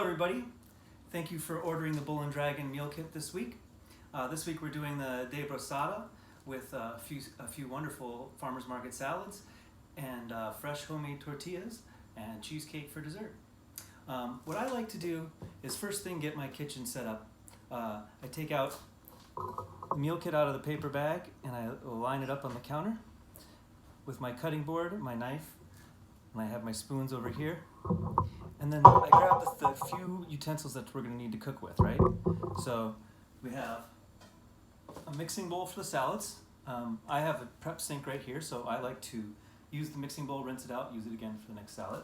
Hello everybody. Thank you for ordering the Bull and Dragon meal kit this week. This week we're doing the Brasada with a few wonderful farmers market salads and fresh homemade tortillas and cheesecake for dessert. What I like to do is first thing get my kitchen set up. I take out the meal kit out of the paper bag and I line it up on the counter with my cutting board, my knife, and I have my spoons over here. And then I grab the few utensils that we're going to need to cook with, right? So we have a mixing bowl for the salads. I have a prep sink right here, so I like to use the mixing bowl, rinse it out, use it again for the next salad.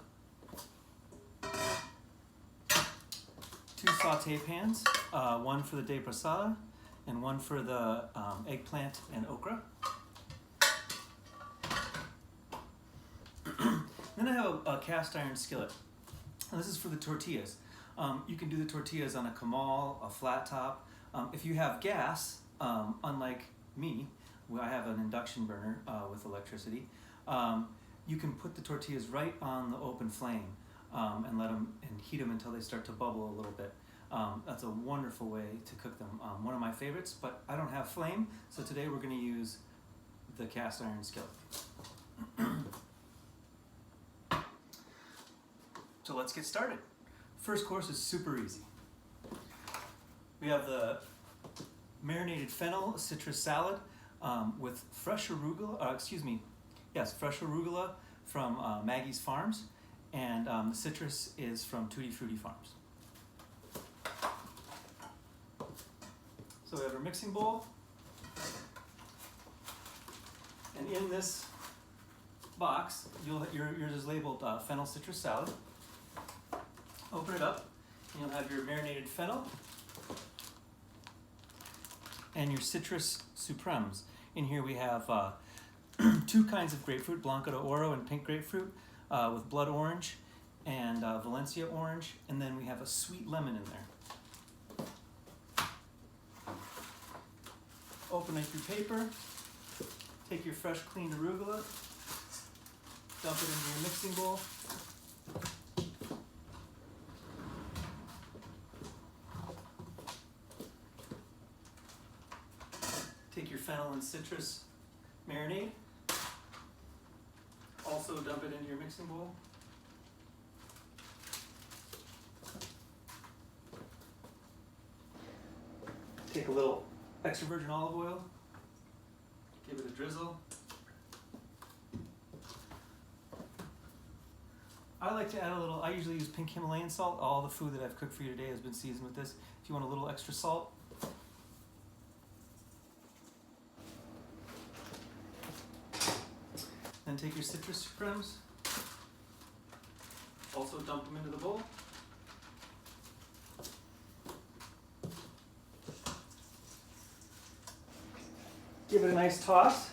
2 saute pans, one for the Brasada and one for the eggplant and okra. Then I have a cast iron skillet. And this is for the tortillas. You can do the tortillas on a comal, a flat top. If you have gas, unlike me, I have an induction burner with electricity, you can put the tortillas right on the open flame and let them and heat them until they start to bubble a little bit. That's a wonderful way to cook them. One of my favorites, but I don't have flame, so today we're going to use the cast iron skillet. So let's get started. First course is super easy. We have the marinated fennel citrus salad with fresh arugula, fresh arugula from Maggie's Farms, and the citrus is from Tutti Frutti Farms. So we have our mixing bowl, and in this box, yours is labeled fennel citrus salad. Open it up, and you'll have your marinated fennel and your citrus supremes. In here we have 2 kinds of grapefruit, Blanco de Oro and pink grapefruit, with blood orange and Valencia orange, and then we have a sweet lemon in there. Open up your paper, take your fresh cleaned arugula, dump it into your mixing bowl. Take your fennel and citrus marinade. Also dump it into your mixing bowl. Take a little extra virgin olive oil. Give it a drizzle. I like to add I usually use pink Himalayan salt. All the food that I've cooked for you today has been seasoned with this. If you want a little extra salt, then take your citrus supremes, also dump them into the bowl. Give it a nice toss.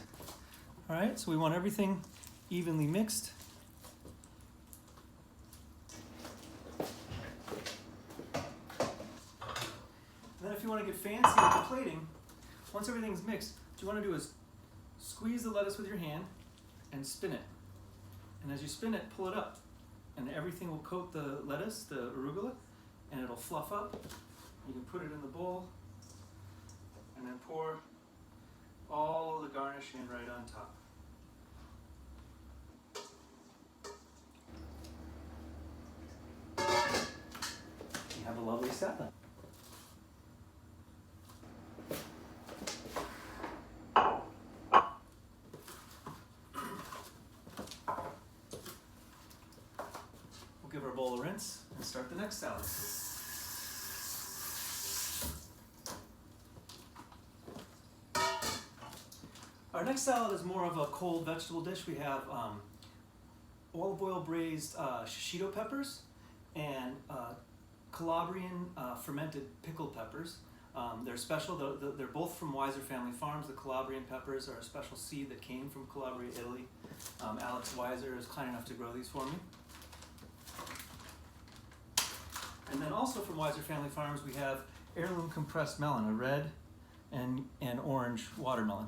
All right, so we want everything evenly mixed. And then if you want to get fancy with the plating, once everything's mixed, what you want to do is squeeze the lettuce with your hand and spin it. And as you spin it, pull it up. And everything will coat the lettuce, the arugula, and it'll fluff up. You can put it in the bowl and then pour all the garnish in right on top. You have a lovely salad. Give our bowl a rinse and start the next salad. Our next salad is more of a cold vegetable dish. We have olive oil braised shishito peppers and Calabrian fermented pickled peppers. They're special. They're both from Weiser Family Farms. The Calabrian peppers are a special seed that came from Calabria, Italy. Alex Weiser is kind enough to grow these for me. And then also from Weiser Family Farms, we have heirloom compressed melon, a red and orange watermelon.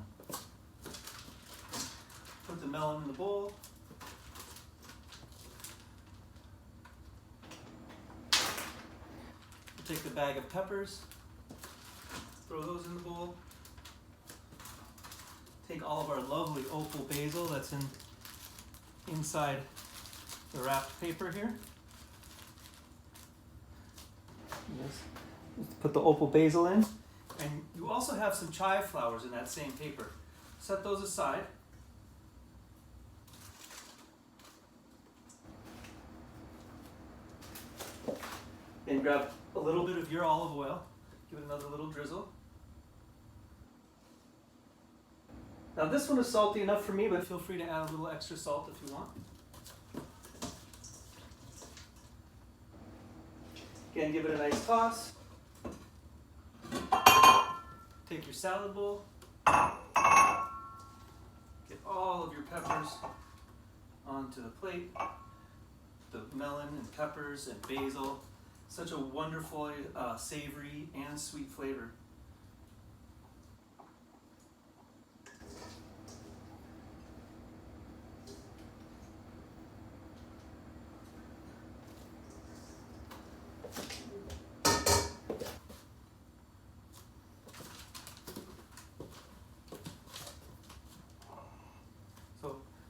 Put the melon in the bowl. take the bag of peppers, throw those in the bowl. Take all of our lovely opal basil that's inside the wrapped paper here. Just put the opal basil in. And you also have some chive flowers in that same paper. Set those aside. Then grab a little bit of your olive oil. Give it another little drizzle. Now this one is salty enough for me, but feel free to add a little extra salt if you want. Again, give it a nice toss. Take your salad bowl. Get all of your peppers onto the plate. The melon and peppers and basil. Such a wonderful, savory and sweet flavor.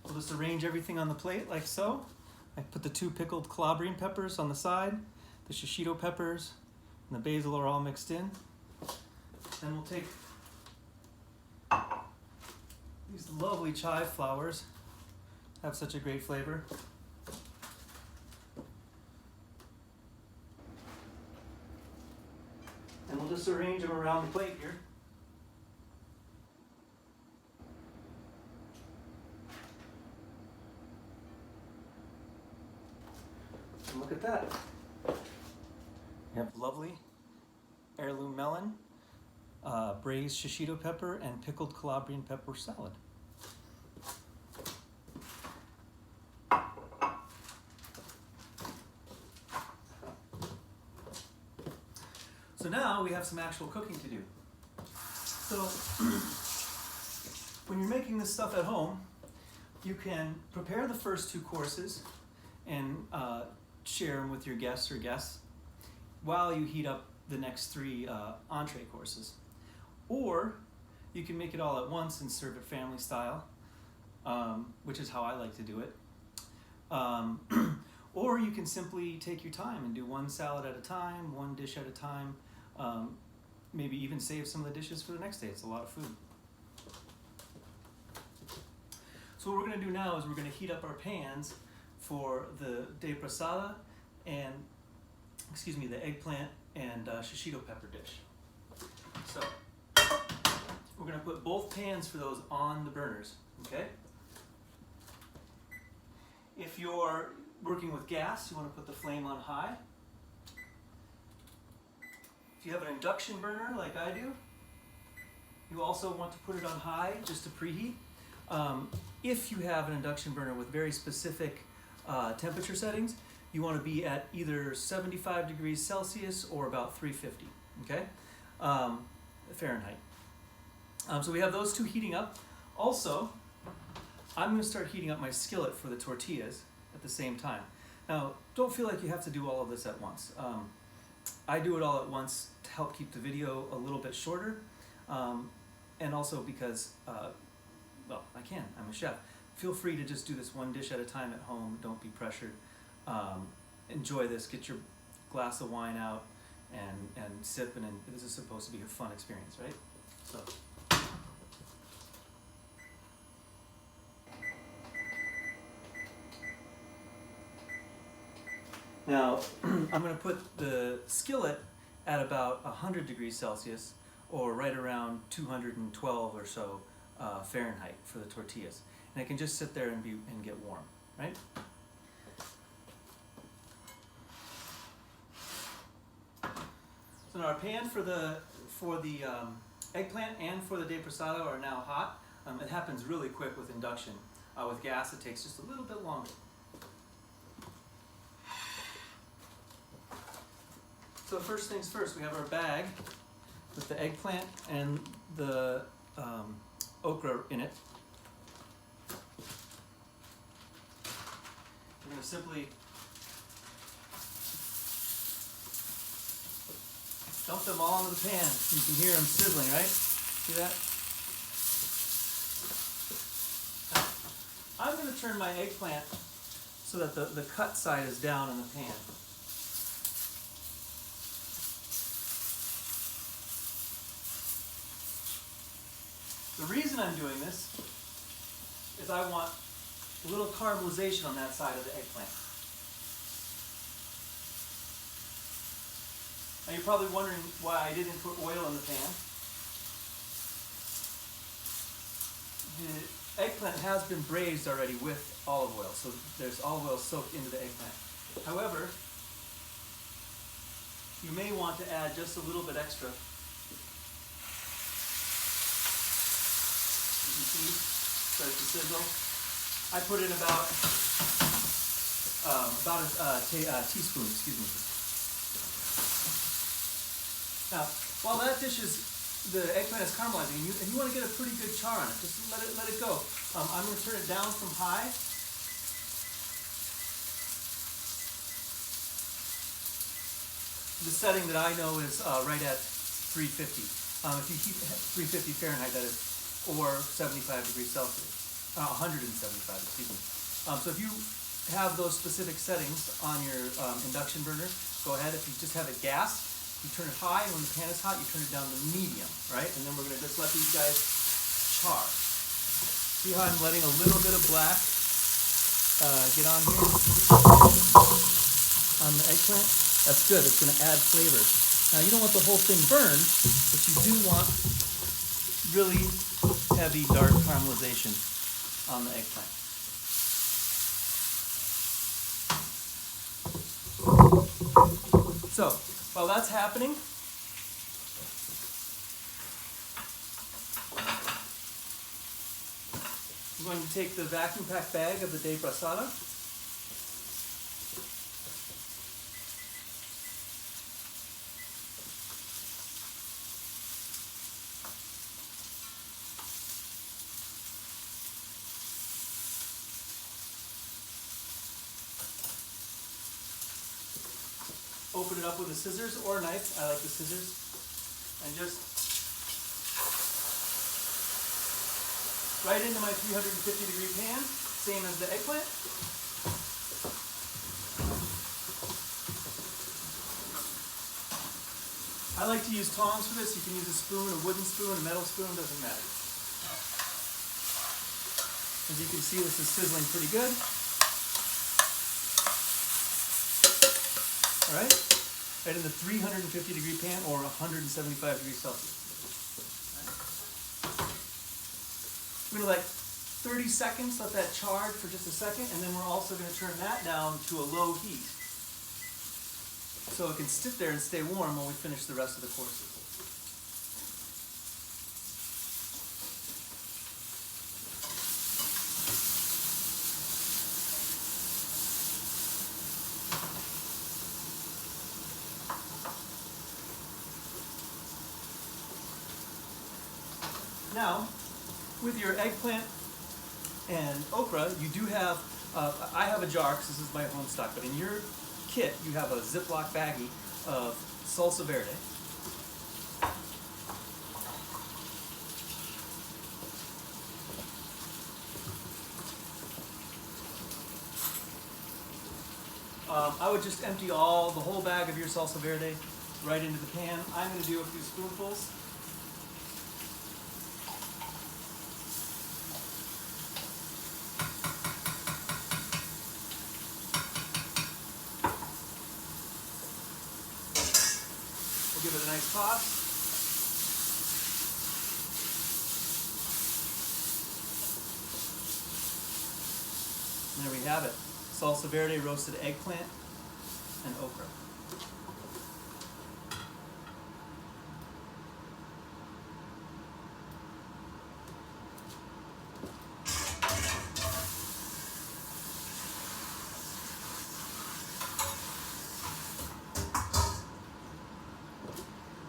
We'll just arrange everything on the plate like so. I put the 2 pickled calabrian peppers on the side, the shishito peppers, and the basil are all mixed in. Then we'll take these lovely chive flowers, have such a great flavor. And we'll just arrange them around the plate here. Look at that. We have lovely heirloom melon, braised shishito pepper, and pickled Calabrian pepper salad. So now we have some actual cooking to do. So when you're making this stuff at home, you can prepare the first 2 courses and share them with your guests while you heat up the next 3 entree courses. Or you can make it all at once and serve it family style, which is how I like to do it. Or you can simply take your time and do 1 salad at a time, 1 dish at a time, maybe even save some of the dishes for the next day. It's a lot of food. So what we're going to do now is we're going to heat up our pans for the de Brasada and, the eggplant and shishito pepper dish. So we're going to put both pans for those on the burners, okay? If you're working with gas, you want to put the flame on high. If you have an induction burner like I do, you also want to put it on high just to preheat. If you have an induction burner with very specific temperature settings, you want to be at either 75 degrees Celsius or about 350, okay? Fahrenheit. So we have those 2 heating up. Also, I'm going to start heating up my skillet for the tortillas at the same time. Now, don't feel like you have to do all of this at once. I do it all at once to help keep the video a little bit shorter, and also because, well, I can, I'm a chef. Feel free to just do this 1 dish at a time at home. Don't be pressured. Enjoy this. Get your glass of wine out and sip. And this is supposed to be a fun experience, right? So. Now, I'm going to put the skillet at about 100 degrees Celsius, or right around 212 or so Fahrenheit for the tortillas. And it can just sit there and get warm, right? So now our pan for the eggplant and for the de Brasada are now hot. It happens really quick with induction. With gas, it takes just a little bit longer. So first things first, we have our bag with the eggplant and the okra in it. We're going to simply Dump them all into the pan. You can hear them sizzling, right? See that? Now, I'm going to turn my eggplant so that the cut side is down in the pan. The reason I'm doing this is I want a little caramelization on that side of the eggplant. Now you're probably wondering why I didn't put oil in the pan. The eggplant has been braised already with olive oil, so there's olive oil soaked into the eggplant. However, you may want to add just a little bit extra. You can see, starts to sizzle. I put in about a teaspoon, excuse me. Now, while that dish is, the eggplant is caramelizing, and you want to get a pretty good char on it, just let it go. I'm going to turn it down from high. The setting that I know is right at 350. If you keep 350 Fahrenheit, that is, or 75 degrees Celsius, 175, excuse me. So if you have those specific settings on your induction burner, go ahead. If you just have it gas, you turn it high, and when the pan is hot, you turn it down to medium, right? And then we're going to just let these guys char. See how I'm letting a little bit of black get on here on the eggplant? That's good. It's going to add flavor. Now, you don't want the whole thing burned, but you do want really heavy, dark caramelization on the eggplant. So, while that's happening, I'm going to take the vacuum pack bag of the de Brasada, open it up with a scissors or a knife. I like the scissors. And just right into my 350 degree pan, same as the eggplant. I like to use tongs for this. You can use a spoon, a wooden spoon, a metal spoon, doesn't matter. As you can see, this is sizzling pretty good. All right, right in the 350 degree pan or 175 degrees Celsius. We're going to let 30 seconds, let that charge for just a second, and then we're also going to turn that down to a low heat so it can sit there and stay warm while we finish the rest of the courses. Now, with your eggplant and okra, you do have, I have a jar because this is my home stock, but in your kit, you have a Ziploc baggie of salsa verde. I would just empty the whole bag of your salsa verde right into the pan. I'm going to do a few spoonfuls. We'll give it a nice toss. And there we have it. Salsa verde, roasted eggplant, and okra.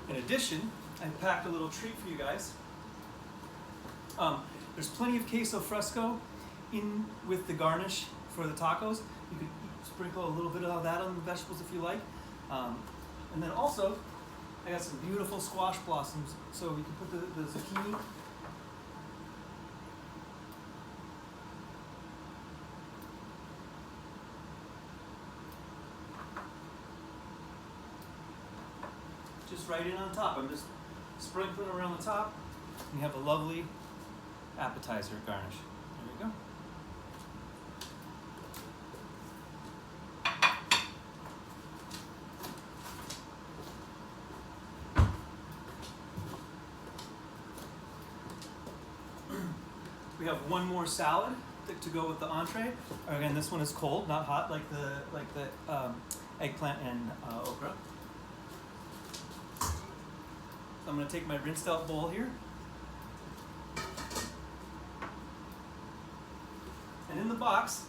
In addition, I packed a little treat for you guys. There's plenty of queso fresco in with the garnish for the tacos. You could sprinkle a little bit of that on the vegetables if you like. And then also, I got some beautiful squash blossoms, so we can put the zucchini. Just right in on top. I'm just sprinkling around the top. And you have a lovely appetizer garnish. There you go. We have one more salad to go with the entree. Again, this one is cold, not hot like the eggplant and okra. So I'm going to take my rinsed out bowl here. And in the box,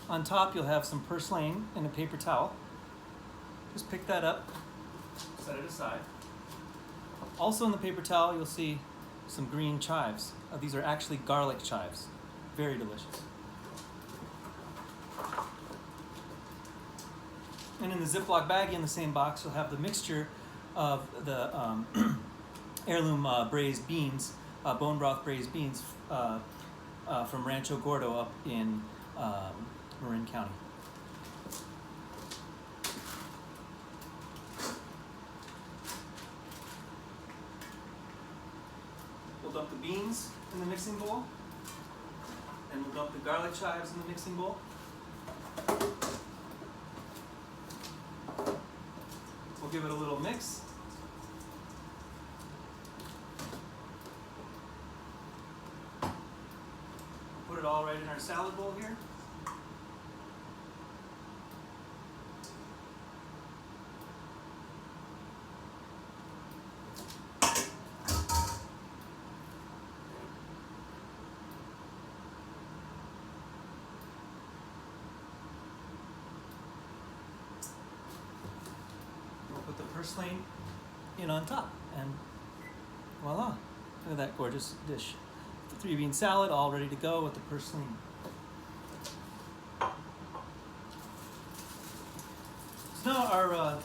on top you'll have some purslane and a paper towel. Just pick that up, set it aside. Also in the paper towel you'll see some green chives. These are actually garlic chives. Very delicious. And in the Ziploc baggie in the same box you'll have the mixture of the heirloom braised beans, bone broth braised beans from Rancho Gordo up in Marin County. We'll dump the beans in the mixing bowl, and we'll dump the garlic chives in the mixing bowl. We'll give it a little mix. Put it all right in our salad bowl here. We'll put the purslane in on top, and voila, look at that gorgeous dish. The 3-bean salad all ready to go with the purslane. So now our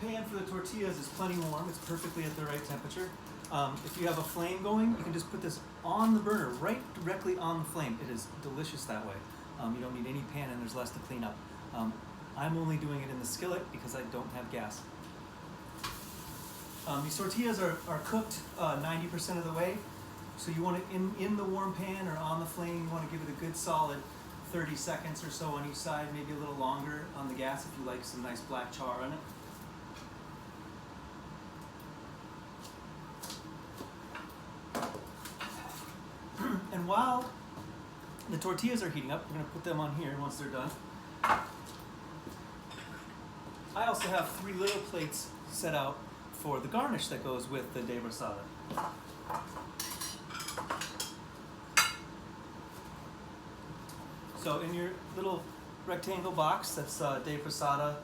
pan for the tortillas is plenty warm. It's perfectly at the right temperature. If you have a flame going, you can just put this on the burner, right directly on the flame. It is delicious that way. You don't need any pan and there's less to clean up. I'm only doing it in the skillet because I don't have gas. These tortillas are cooked 90% of the way. So you want it in the warm pan or on the flame, you want to give it a good solid 30 seconds or so on each side, maybe a little longer on the gas if you like some nice black char on it. And while the tortillas are heating up, we're going to put them on here once they're done. I also have 3 little plates set out for the garnish that goes with the de Brasada. So in your little rectangle box that's de Brasada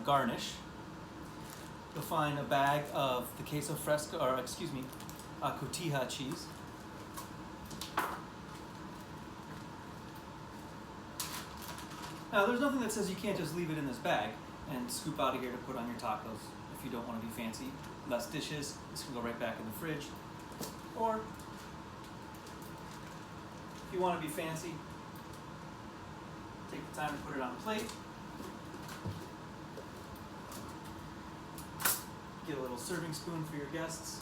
garnish, you'll find a bag of the queso fresco, or excuse me, cotija cheese. Now there's nothing that says you can't just leave it in this bag and scoop out of here to put on your tacos if you don't want to be fancy. Less dishes, this can go right back in the fridge. Or if you want to be fancy, take the time to put it on a plate. Get a little serving spoon for your guests.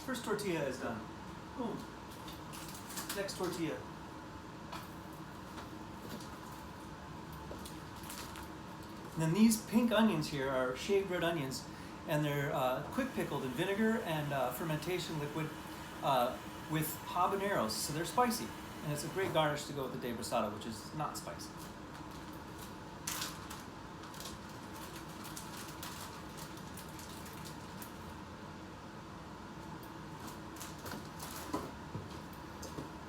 First tortilla is done. Boom. Next tortilla. And then these pink onions here are shaved red onions, and they're quick pickled in vinegar and fermentation liquid with habaneros, so they're spicy. And it's a great garnish to go with the de Brasada, which is not spicy.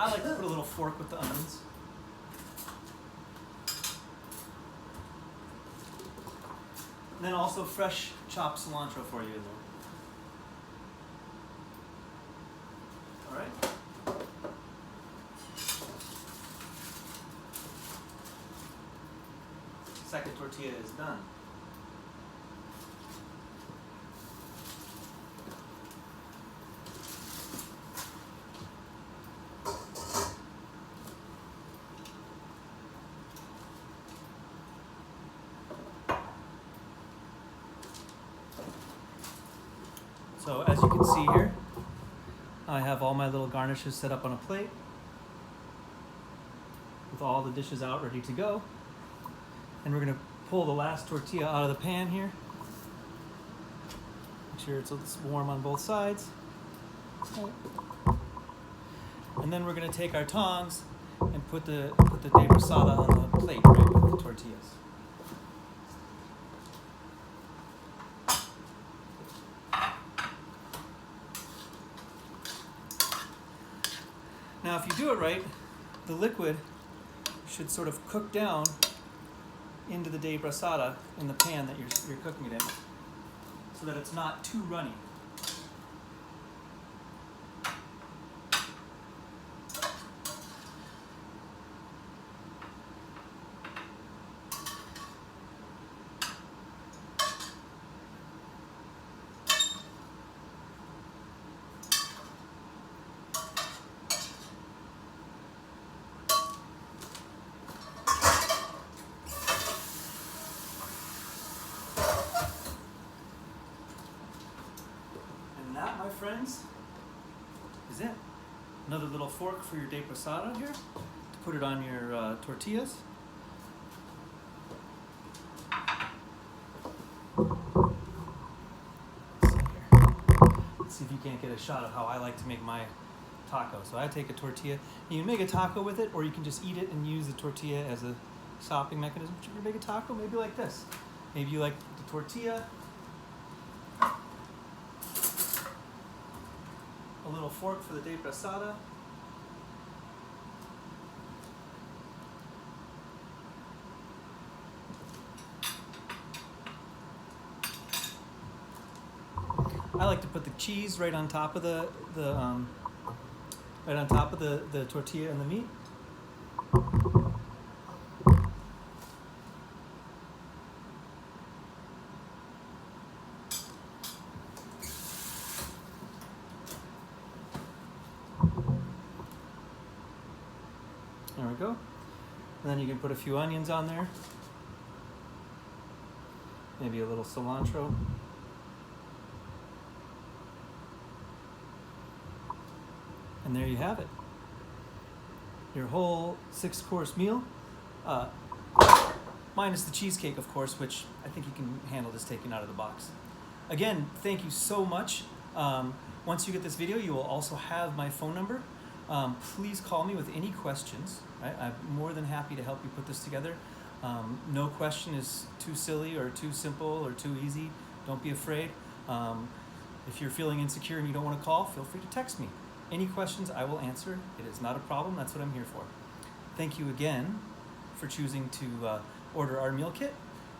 I like to put a little fork with the onions. And then also fresh chopped cilantro for you in there. All right. second tortilla is done. So as you can see here, I have all my little garnishes set up on a plate with all the dishes out ready to go. And we're going to pull the last tortilla out of the pan here. Make sure it's warm on both sides. And then we're going to take our tongs and put the de brasada on the plate, right, with the tortillas. Now if you do it right, the liquid should sort of cook down into the de brasada in the pan that you're cooking it in, so that it's not too runny. That, my friends, is it. Another little fork for your de brasada here to put it on your tortillas. Let's see if you can't get a shot of how I like to make my taco. So I take a tortilla. You can make a taco with it, or you can just eat it and use the tortilla as a sopping mechanism. Should you make a taco? Maybe like this. Maybe you like the tortilla, a little fork for the de brasada, I like to put the cheese right on top of the tortilla and the meat. There we go. And then you can put a few onions on there. Maybe a little cilantro. And there you have it. Your whole 6-course meal. Minus the cheesecake, of course, which I think you can handle just taking out of the box. Again, thank you so much. Once you get this video, you will also have my phone number. Please call me with any questions. Right? I'm more than happy to help you put this together. No question is too silly or too simple or too easy. Don't be afraid. If you're feeling insecure and you don't want to call, feel free to text me. Any questions, I will answer. It is not a problem. That's what I'm here for. Thank you again for choosing to order our meal kit,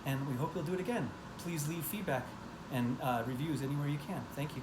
and we hope you'll do it again. Please leave feedback and reviews anywhere you can. Thank you.